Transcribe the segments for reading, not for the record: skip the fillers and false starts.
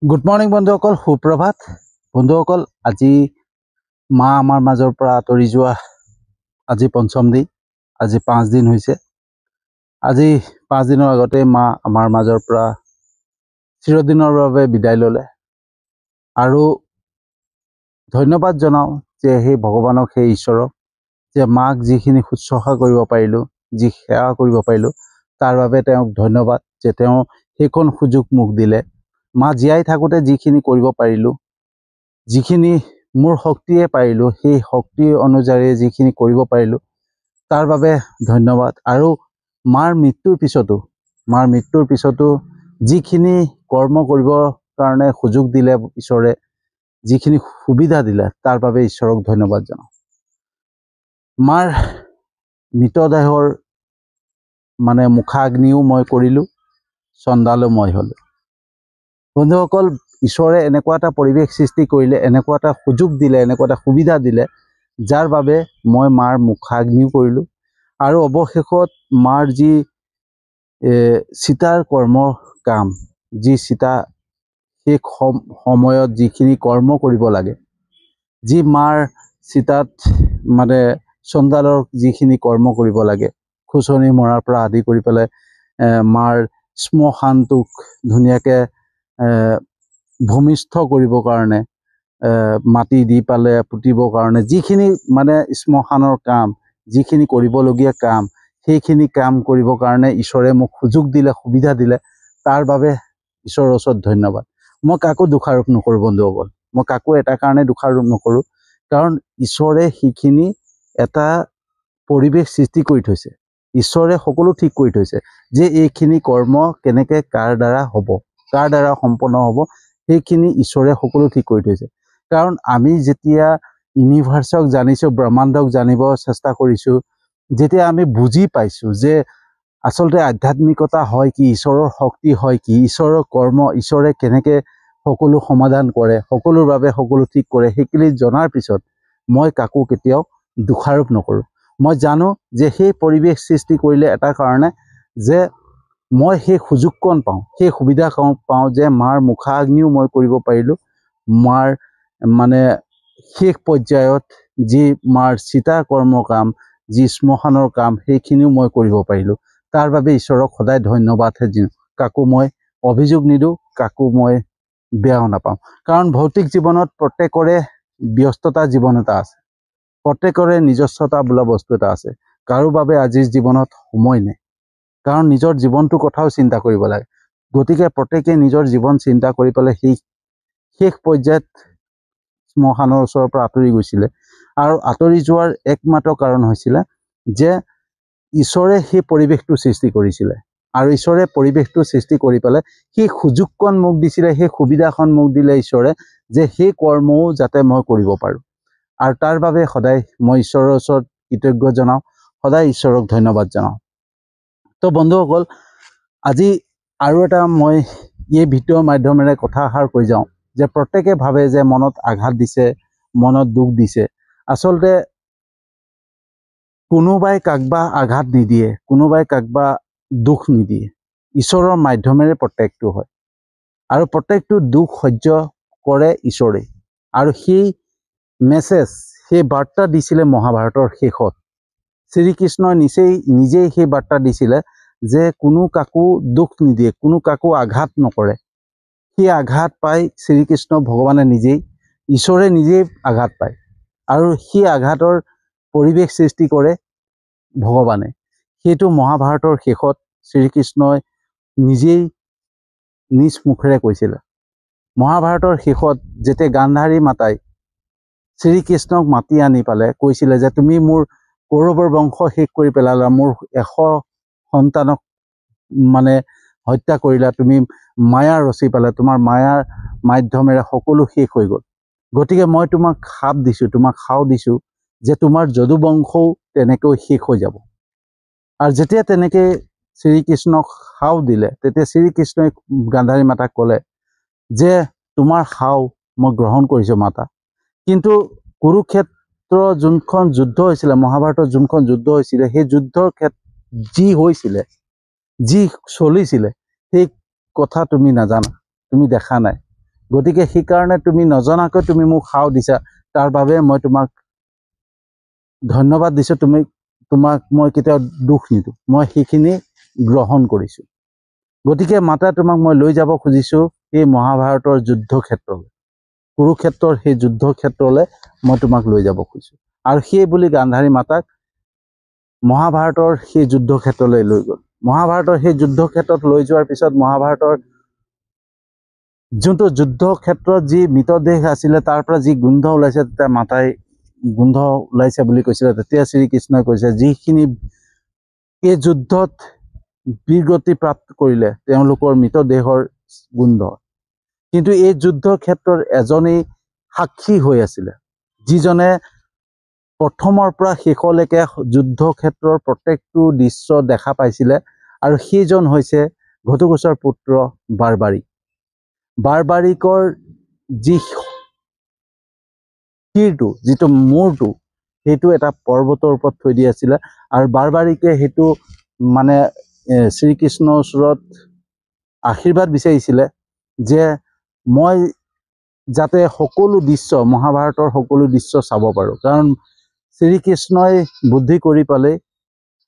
Good morning বন্ধুসকল, সুপ্ৰভাত বন্ধুসকল। আজি মা আমাৰ মাজৰ পৰা আঁতৰি যোৱা আজি পঞ্চম দিন। আজি 5 দিন হৈছে। আজি 5 দিনৰ আগতে মা আমাৰ মাজৰ পৰা চিৰদিনৰ বাবে বিদায় ল'লে। আৰু ধন্যবাদ জনাওঁ যে সেই ভগৱানক, সেই ঈশ্বৰক, যে মাক যিখিনি শুশ্ৰূষা কৰিব পাৰিলোঁ, যি সেৱা কৰিব পাৰিলোঁ, তাৰ বাবে তেওঁক ধন্যবাদ যে তেওঁ সেইখন সুযোগ মোক দিলে। মা জীয়াই থাকোঁতে যিখিনি কৰিব পাৰিলোঁ, যিখিনি মোৰ শক্তিয়ে পাৰিলোঁ, সেই শক্তি অনুযায়ী যিখিনি কৰিব পাৰিলোঁ, তাৰ বাবে ধন্যবাদ। আৰু মাৰ মৃত্যুৰ পিছতো যিখিনি কৰ্ম কৰিবৰ কাৰণে সুযোগ দিলে ঈশ্বৰে, যিখিনি সুবিধা দিলে, তাৰ বাবে ঈশ্বৰক ধন্যবাদ জনাওঁ। মাৰ মৃতদেহৰ মুখাগ্নিও মই কৰিলোঁ, চন্দালো মই হ'লোঁ। বন্ধুসকল, ঈশ্বৰে এনেকুৱা এটা পৰিৱেশ সৃষ্টি কৰিলে, এনেকুৱা এটা সুযোগ দিলে, এনেকুৱা এটা সুবিধা দিলে, যাৰ বাবে মই মাৰ মুখাগ্নিও কৰিলোঁ। আৰু অৱশেষত মাৰ যি চিতাৰ কৰ্ম কাম, যি চিতা শেষ সময়ত যিখিনি কৰ্ম কৰিব লাগে, যি মাৰ চিতাত চন্দালৰ যিখিনি কৰ্ম কৰিব লাগে, খুচনি মৰাৰ পৰা আদি কৰি পেলাই মাৰ শ্মশানটোক ধুনীয়াকৈ ভূমিষ্ঠ কৰিবৰ কাৰণে, মাটি দি পালে পুতিবৰ কাৰণে যিখিনি শ্মশানৰ কাম, যিখিনি কৰিবলগীয়া কাম, সেইখিনি কাম কৰিবৰ কাৰণে ঈশ্বৰে মোক সুযোগ দিলে, সুবিধা দিলে। তাৰ বাবে ঈশ্বৰৰ ওচৰত ধন্যবাদ। মই কাকো দোষাৰোপ নকৰোঁ বন্ধুসকল। মই কাকো এটা কাৰণে দোষাৰোপ নকৰোঁ, কাৰণ ঈশ্বৰে সেইখিনি এটা পৰিৱেশ সৃষ্টি কৰি থৈছে। ঈশ্বৰে সকলো ঠিক কৰি থৈছে যে এইখিনি কৰ্ম কেনেকৈ কাৰ দ্বাৰা হ'ব, কাৰ দ্বাৰা সম্পন্ন হ'ব, সেইখিনি ঈশ্বৰে সকলো ঠিক কৰি থৈছে। কাৰণ আমি যেতিয়া ইউনিভাৰ্চক জানিছোঁ, ব্ৰহ্মাণ্ডক জানিব চেষ্টা কৰিছোঁ, যেতিয়া আমি বুজি পাইছোঁ যে আচলতে আধ্যাত্মিকতা হয় কি, ঈশ্বৰৰ শক্তি হয় কি, ঈশ্বৰৰ কৰ্ম, ঈশ্বৰে কেনেকৈ সকলো সমাধান কৰে, সকলোৰ বাবে সকলো ঠিক কৰে, সেইখিনি জনাৰ পিছত মই কাকো কেতিয়াও দোষাৰোপ নকৰোঁ। মই জানো যে সেই পৰিৱেশ সৃষ্টি কৰিলে এটা কাৰণে, যে মই সেই সুযোগকণ পাওঁ, সেই সুবিধা পাওঁ যে মাৰ মুখাগ্নিও মই কৰিব পাৰিলোঁ। মাৰ শেষ পৰ্যায়ত যি মাৰ চিতা কৰ্ম কাম, যি শ্মশানৰ কাম, সেইখিনিও মই কৰিব পাৰিলোঁ। তাৰ বাবে ঈশ্বৰক সদায় ধন্যবাদহে দিওঁ। কাকো মই অভিযোগ নিদিওঁ, কাকো মই বেয়াও নাপাওঁ। কাৰণ ভৌতিক জীৱনত প্ৰত্যেকৰে ব্যস্ততা জীৱন এটা আছে, প্ৰত্যেকৰে নিজস্বতা বোলা বস্তু এটা আছে। কাৰো বাবে আজিৰ জীৱনত সময় নাই, কাৰণ নিজৰ জীৱনটোৰ কথাও চিন্তা কৰিব লাগে। গতিকে প্ৰত্যেকে নিজৰ জীৱন চিন্তা কৰি পেলাই সেই শেষ পৰ্যায়ত শ্মশানৰ ওচৰৰ পৰা আঁতৰি গৈছিলে। আৰু আঁতৰি যোৱাৰ একমাত্ৰ কাৰণ হৈছিলে যে ঈশ্বৰে সেই পৰিৱেশটো সৃষ্টি কৰিছিলে। আৰু ঈশ্বৰে পৰিৱেশটো সৃষ্টি কৰি পেলাই সেই সুযোগকণ মোক দিছিলে, সেই সুবিধাখন মোক দিলে ঈশ্বৰে, যে সেই কৰ্মও যাতে মই কৰিব পাৰোঁ। আৰু তাৰ বাবে সদায় মই ঈশ্বৰৰ ওচৰত কৃতজ্ঞ জনাওঁ, সদায় ঈশ্বৰক ধন্যবাদ জনাওঁ। তো বন্ধুসকল, আজি আৰু এটা মই এই ভিডিঅ'ৰ মাধ্যমেৰে কথাষাৰ কৈ যাওঁ যে প্ৰত্যেকে ভাবে যে মনত আঘাত দিছে, মনত দুখ দিছে। আচলতে কোনোবাই কাকবা আঘাত নিদিয়ে, কোনোবাই কাকবা দুখ নিদিয়ে। ঈশ্বৰৰ মাধ্যমেৰে প্ৰত্যেকটো হয়, আৰু প্ৰত্যেকটো দুখ সহ্য কৰে ঈশ্বৰে। আৰু সেই মেছেজ, সেই বাৰ্তা দিছিলে মহাভাৰতৰ শেষত। শ্ৰীকৃষ্ণই নিজেই সেই বাৰ্তা দিছিলে যে কোনো কাকো দুখ নিদিয়ে, কোনো কাকো আঘাত নকৰে। সেই আঘাত পাই শ্ৰীকৃষ্ণ ভগৱানে নিজেই, ঈশ্বৰে নিজেই আঘাত পায়। আৰু সেই আঘাতৰ পৰিৱেশ সৃষ্টি কৰে ভগৱানে। সেইটো মহাভাৰতৰ শেষত শ্ৰীকৃষ্ণই নিজেই নিজ মুখেৰে কৈছিলে। মহাভাৰতৰ শেষত যেতিয়া গান্ধাৰী মাতাই শ্ৰীকৃষ্ণক মাতি আনি পালে, কৈছিলে যে তুমি মোৰ কৌৰৱৰ বংশ শেষ কৰি পেলালা, মোৰ 100 সন্তানক হত্যা কৰিলা, তুমি মায়া ৰচি পালা, তোমাৰ মায়াৰ মাধ্যমেৰে সকলো শেষ হৈ গ'ল। গতিকে মই তোমাক শাপ দিছোঁ, তোমাক সাও দিছোঁ যে তোমাৰ যদু বংশও তেনেকৈ শেষ হৈ যাব। আৰু যেতিয়া তেনেকৈ শ্ৰীকৃষ্ণক সাও দিলে, তেতিয়া শ্ৰীকৃষ্ণই গান্ধাৰী মাতাক ক'লে যে তোমাৰ সাও মই গ্ৰহণ কৰিছোঁ মাতা, কিন্তু কুৰুক্ষেত্ৰৰ যোনখন যুদ্ধ হৈছিলে, মহাভাৰতৰ যোনখন যুদ্ধ হৈছিলে, সেই যুদ্ধৰ যি হৈছিলে, যি চলিছিলে, সেই কথা তুমি নাজানা, তুমি দেখা নাই। গতিকে সেইকাৰণে তুমি নজনাকৈ তুমি মোক সাও দিছা, তাৰ বাবে মই তোমাক ধন্যবাদ দিছোঁ। তোমাক মই কেতিয়াও দুখ নিদিওঁ, মই সেইখিনি গ্ৰহণ কৰিছোঁ। গতিকে মাতা তোমাক মই লৈ যাব খুজিছোঁ সেই মহাভাৰতৰ যুদ্ধ ক্ষেত্ৰলৈ, কুৰুক্ষেত্ৰৰ সেই যুদ্ধ ক্ষেত্ৰলৈ মই তোমাক লৈ যাব খুজিছোঁ। আৰু সেই বুলি গান্ধাৰী মাতাক মহাভাৰতৰ সেই যুদ্ধ ক্ষেত্ৰলৈ লৈ গ'ল। মহাভাৰতৰ সেই যুদ্ধ ক্ষেত্ৰত লৈ যোৱাৰ পিছত মহাভাৰতৰ যোনটো যুদ্ধ ক্ষেত্ৰত যি মৃতদেহ আছিলে তাৰ পৰা যি গোন্ধ ওলাইছে, তেতিয়া মাতাই গোন্ধ ওলাইছে বুলি কৈছিলে। তেতিয়া শ্ৰীকৃষ্ণই কৈছে যিখিনি এই যুদ্ধত বীৰগতি প্ৰাপ্ত কৰিলে তেওঁলোকৰ মৃতদেহৰ গোন্ধ। কিন্তু এই যুদ্ধ ক্ষেত্ৰত এজনেই সাক্ষী হৈ আছিলে, যিজনে প্ৰথমৰ পৰা শেষলৈকে যুদ্ধ ক্ষেত্ৰৰ প্ৰত্যেকটো দৃশ্য দেখা পাইছিলে, আৰু সেইজন হৈছে ঘটুঘোষৰ পুত্ৰ বাৰবাৰিক। বাৰবাৰিকৰ যি শিৰটো, যিটো মূৰটো, সেইটো এটা পৰ্বতৰ ওপৰত থৈ দি আছিলে। আৰু বাৰবাৰিকে সেইটো মানে শ্ৰীকৃষ্ণৰ ওচৰত আশীৰ্বাদ বিচাৰিছিলে যে মই যাতে সকলো দৃশ্য, মহাভাৰতৰ সকলো দৃশ্য চাব পাৰোঁ। কাৰণ শ্ৰীকৃষ্ণই বুদ্ধি কৰি পালে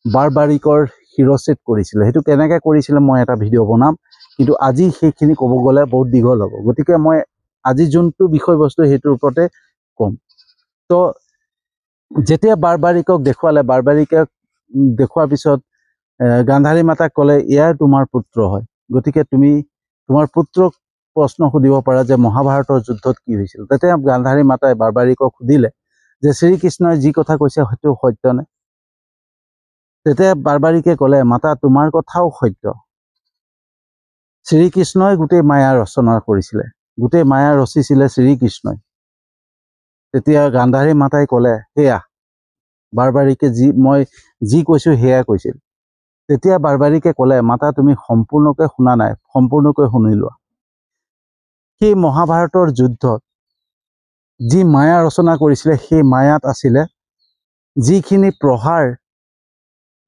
বাৰবাৰিকৰ শিৰচ্ছেদ কৰিছিলে। সেইটো কেনেকৈ কৰিছিলে মই এটা ভিডিঅ' বনাম, কিন্তু আজি সেইখিনি ক'ব গ'লে বহুত দীঘল হ'ব। গতিকে মই আজি যোনটো বিষয়বস্তু সেইটোৰ ওপৰতে ক'ম। তো যেতিয়া বাৰবাৰিকক দেখুৱালে, বাৰবাৰিকক দেখুৱাৰ পিছত গান্ধাৰী মাতাক ক'লে এয়াই তোমাৰ পুত্ৰ হয়, গতিকে তুমি তোমাৰ পুত্ৰক প্ৰশ্ন সুধিব পাৰা যে মহাভাৰতৰ যুদ্ধত কি হৈছিল। তেতিয়া গান্ধাৰী মাতাই বাৰবাৰিকক সুধিলে যে শ্ৰীকৃষ্ণই যি কথা কৈছে সেইটো সত্যনে? তেতিয়া বাৰবাৰিকে ক'লে মাতা তোমাৰ কথাও সত্য, শ্ৰীকৃষ্ণই গোটেই মায়া ৰচনা কৰিছিলে, গোটেই মায়া ৰচিছিলে শ্ৰীকৃষ্ণই। তেতিয়া গান্ধাৰী মাতাই ক'লে সেয়া বাৰবাৰিকে মই যি কৈছোঁ সেয়া কৈছিল। তেতিয়া বাৰবাৰিকে ক'লে মাতা তুমি সম্পূৰ্ণকৈ শুনা নাই, সম্পূৰ্ণকৈ শুনি লোৱা। সেই মহাভাৰতৰ যুদ্ধত যি মায়া ৰচনা কৰিছিলে, সেই মায়াত আছিলে যিখিনি প্ৰহাৰ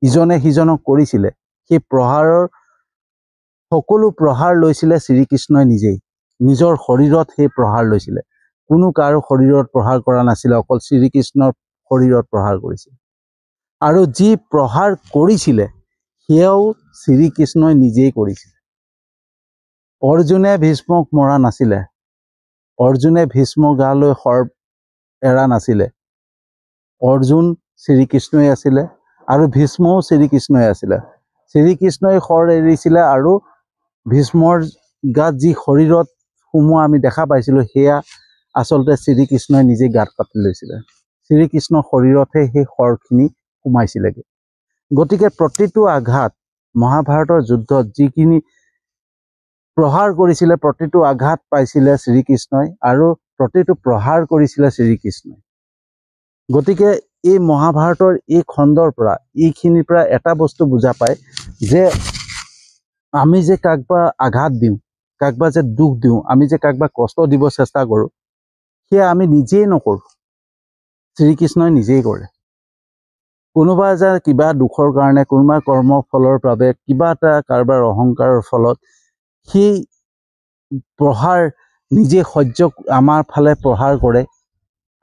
ইজনে সিজনক কৰিছিলে, সেই প্ৰহাৰৰ সকলো প্ৰহাৰ লৈছিলে শ্ৰীকৃষ্ণই নিজেই, নিজৰ শৰীৰত সেই প্ৰহাৰ লৈছিলে। কোনো কাৰো শৰীৰত প্ৰহাৰ কৰা নাছিলে, অকল শ্ৰীকৃষ্ণৰ শৰীৰত প্ৰহাৰ কৰিছিল। আৰু যি প্ৰহাৰ কৰিছিলে সেয়াও শ্ৰীকৃষ্ণই নিজেই কৰিছিলে। অৰ্জুনে ভীষ্মক মৰা নাছিলে, অৰ্জুনে ভীষ্মৰ গালৈ শৰ এৰা নাছিলে। অৰ্জুন শ্ৰীকৃষ্ণই আছিলে আৰু ভীষ্মও শ্ৰীকৃষ্ণই আছিলে। শ্ৰীকৃষ্ণই শৰ এৰিছিলে আৰু ভীষ্মৰ গাত যি শৰীৰত সোমোৱা আমি দেখা পাইছিলোঁ, সেয়া আচলতে শ্ৰীকৃষ্ণই নিজে গাত কাটি লৈছিলে। শ্ৰীকৃষ্ণৰ শৰীৰতহে সেই শৰখিনি সোমাইছিলেগৈ। গতিকে প্ৰতিটো আঘাত মহাভাৰতৰ যুদ্ধত যিখিনি প্ৰহাৰ কৰিছিলে, প্ৰতিটো আঘাত পাইছিলে শ্ৰীকৃষ্ণই, আৰু প্ৰতিটো প্ৰহাৰ কৰিছিলে শ্ৰীকৃষ্ণই। গতিকে এই মহাভাৰতৰ এই খণ্ডৰ পৰা এইখিনিৰ পৰা এটা বস্তু বুজা পায় যে আমি যে কাকবা আঘাত দিওঁ, কাকবা যে দুখ দিওঁ, আমি যে কাকবা কষ্ট দিব চেষ্টা কৰোঁ, সেয়া আমি নিজেই নকৰোঁ, শ্ৰীকৃষ্ণই নিজেই কৰে। কোনোবা যে কিবা দুখৰ কাৰণে, কোনোবা কৰ্মৰ ফলৰ বাবে, কিবা এটা কাৰোবাৰ অহংকাৰৰ ফলত সেই প্ৰহাৰ নিজে সহ্য আমাৰ ফালে প্ৰহাৰ কৰে,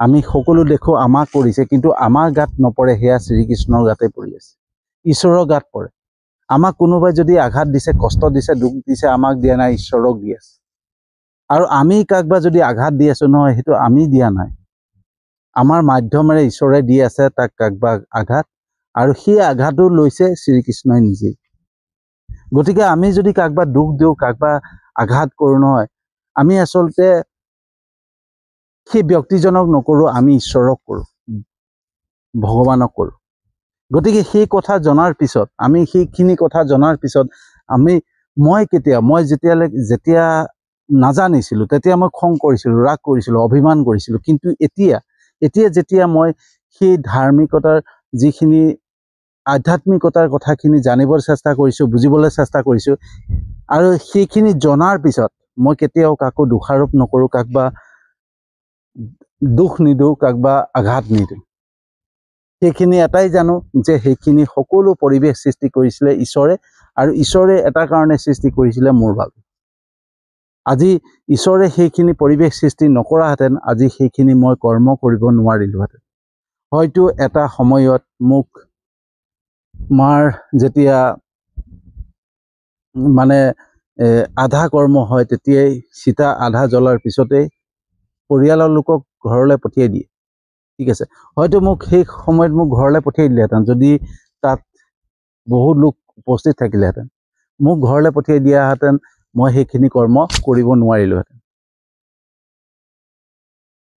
আমি সকলো দেখোঁ আমাক কৰিছে, কিন্তু আমাৰ গাত নপৰে, সেয়া শ্ৰীকৃষ্ণৰ গাতে পৰি আছে, ঈশ্বৰৰ গাত পৰে। আমাক কোনোবাই যদি আঘাত দিছে, কষ্ট দিছে, দুখ দিছে, আমাক দিয়া নাই, ঈশ্বৰক দি আছে। আৰু আমি কাকবা যদি আঘাত দি আছোঁ, নহয় সেইটো আমি দিয়া নাই, আমাৰ মাধ্যমেৰে ঈশ্বৰে দি আছে তাক কাকবা আঘাত, আৰু সেই আঘাতো লৈছে শ্ৰীকৃষ্ণই নিজেই। গতিকে আমি যদি কাকবা দুখ দিওঁ, কাকবা আঘাত কৰোঁ, নহয় আমি আচলতে সেই ব্যক্তিজনক নকৰোঁ, আমি ঈশ্বৰক কৰোঁ, ভগৱানক কৰোঁ। গতিকে সেই কথা জনাৰ পিছত, আমি সেইখিনি কথা জনাৰ পিছত মই যেতিয়া নাজানিছিলোঁ তেতিয়া মই খং কৰিছিলোঁ, ৰাগ কৰিছিলোঁ, অভিমান কৰিছিলোঁ। কিন্তু এতিয়া যেতিয়া মই সেই ধাৰ্মিকতাৰ যিখিনি আধ্যাত্মিকতাৰ কথাখিনি জানিবলৈ চেষ্টা কৰিছোঁ, বুজিবলৈ চেষ্টা কৰিছোঁ, আৰু সেইখিনি জনাৰ পিছত মই কেতিয়াও কাকো দোষাৰোপ নকৰোঁ, কাকবা দুখ নিদিওঁ, কাকবা আঘাত নিদিওঁ। সেইখিনি এটাই জানো যে সেইখিনি সকলো পৰিৱেশ সৃষ্টি কৰিছিলে ঈশ্বৰে, আৰু ঈশ্বৰে এটা কাৰণে সৃষ্টি কৰিছিলে মোৰ বাবে। আজি ঈশ্বৰে সেইখিনি পৰিৱেশ সৃষ্টি নকৰাহেঁতেন আজি সেইখিনি মই কৰ্ম কৰিব নোৱাৰিলোহেঁতেন। হয়তো এটা সময়ত মোক মাৰ যেতিয়া মানে আধা কৰ্ম হয় তেতিয়াই চিতা আধা জ্বলাৰ পিছতেই পৰিয়ালৰ লোকক ঘৰলৈ পঠিয়াই দিয়ে, ঠিক আছে। হয়তো মোক সেই সময়ত মোক ঘৰলৈ পঠিয়াই দিলেহেঁতেন যদি তাত বহুত লোক উপস্থিত থাকিলেহেঁতেন। মোক ঘৰলৈ পঠিয়াই দিয়াহেঁতেন মই সেইখিনি কৰ্ম কৰিব নোৱাৰিলোহেঁতেন।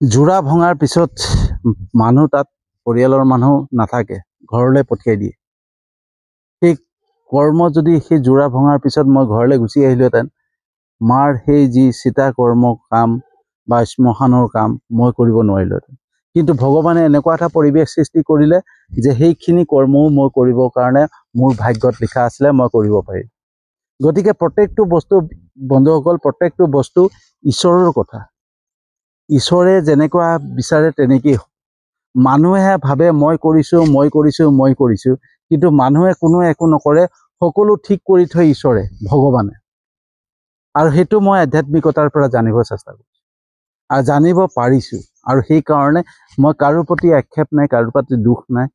জোৰা ভঙাৰ পিছত মানুহ তাত পৰিয়ালৰ মানুহ নাথাকে, ঘৰলৈ পঠিয়াই দিয়ে। সেই কৰ্ম যদি সেই জোৰা ভঙাৰ পিছত মই ঘৰলৈ গুচি আহিলোহেঁতেন, মাৰ সেই যি চিতা কৰ্ম কাম বা শ্মশানৰ কাম মই কৰিব নোৱাৰিলোহেঁতেন। কিন্তু ভগৱানে এনেকুৱা এটা পৰিৱেশ সৃষ্টি কৰিলে যে সেইখিনি কৰ্মও মই কৰিবৰ কাৰণে মোৰ ভাগ্যত লিখা আছিলে, মই কৰিব পাৰিম। গতিকে প্ৰত্যেকটো বস্তু বন্ধুসকল, প্ৰত্যেকটো বস্তু ঈশ্বৰৰ কথা। ঈশ্বৰে যেনেকুৱা বিচাৰে তেনেকেই। মানুহে ভাবে মই কৰিছোঁ, কিন্তু মানুহে কোনো একো নকৰে, সকলো ঠিক কৰি থয় ঈশ্বৰে, ভগৱানে। আৰু সেইটো মই আধ্যাত্মিকতাৰ পৰা জানিব চেষ্টা কৰিছোঁ আৰু জানিব পাৰিছোঁ। আৰু সেইকাৰণে মই কাৰো প্ৰতি আক্ষেপ নাই, কাৰো প্ৰতি দুখ নাই।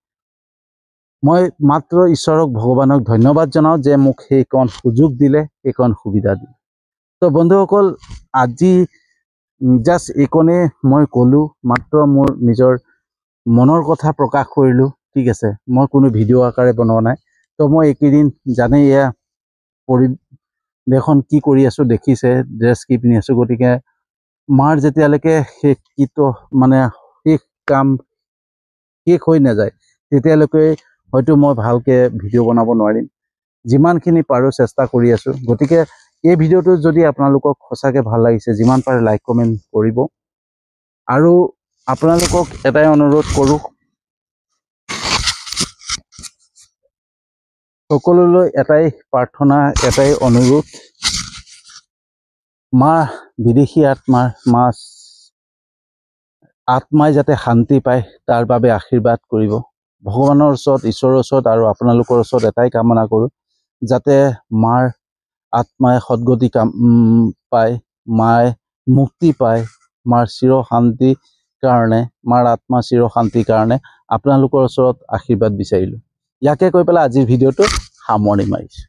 মই মাত্ৰ ঈশ্বৰক ভগৱানক ধন্যবাদ জনাওঁ যে মোক সেইকণ সুযোগ দিলে, সেইকণ সুবিধা দিলে। তো বন্ধুসকল, আজি জাষ্ট এইকণেই মই ক'লোঁ, মাত্ৰ মোৰ নিজৰ মনৰ কথা প্ৰকাশ কৰিলোঁ, ঠিক আছে। মই কোনো ভিডিঅ' আকাৰে বনোৱা নাই। তো মই এইকেইদিন জানেই এয়া পৰিৱেশন কি কৰি আছোঁ দেখিছে, ড্ৰেছ কি পিন্ধি আছোঁ। গতিকে মাৰ যেতিয়ালৈকে শেষ মানে শেষ কাম শেষ হৈ নাযায় তেতিয়ালৈকে হয়তো মই ভালকৈ ভিডিঅ' বনাব নোৱাৰিম। যিমানখিনি পাৰোঁ চেষ্টা কৰি আছোঁ। গতিকে এই ভিডিঅ'টো যদি আপোনালোকক সঁচাকৈ ভাল লাগিছে, যিমান পাৰে লাইক কমেণ্ট কৰিব। আৰু আপোনালোকক এটাই অনুৰোধ কৰোঁ, সকলোলৈ এটাই প্ৰাৰ্থনা, এটাই অনুৰোধ, মা বিদেশী আত্মাই যাতে শান্তি পায় তাৰ বাবে আশীৰ্বাদ কৰিব। ভগৱানৰ ওচৰত, ঈশ্বৰৰ ওচৰত আৰু আপোনালোকৰ ওচৰত এটাই কামনা কৰোঁ, যাতে মাৰ আত্মাই সদ্গতি পায়, মায়ে মুক্তি পায়। মাৰ চিৰ শান্তিৰ কাৰণে, মাৰ আত্মাৰ চিৰ শান্তিৰ কাৰণে আপোনালোকৰ ওচৰত আশীৰ্বাদ বিচাৰিলোঁ। ইয়াকে কৈ পেলাই আজিৰ ভিডিঅ'টো সামৰণি মাৰিছোঁ।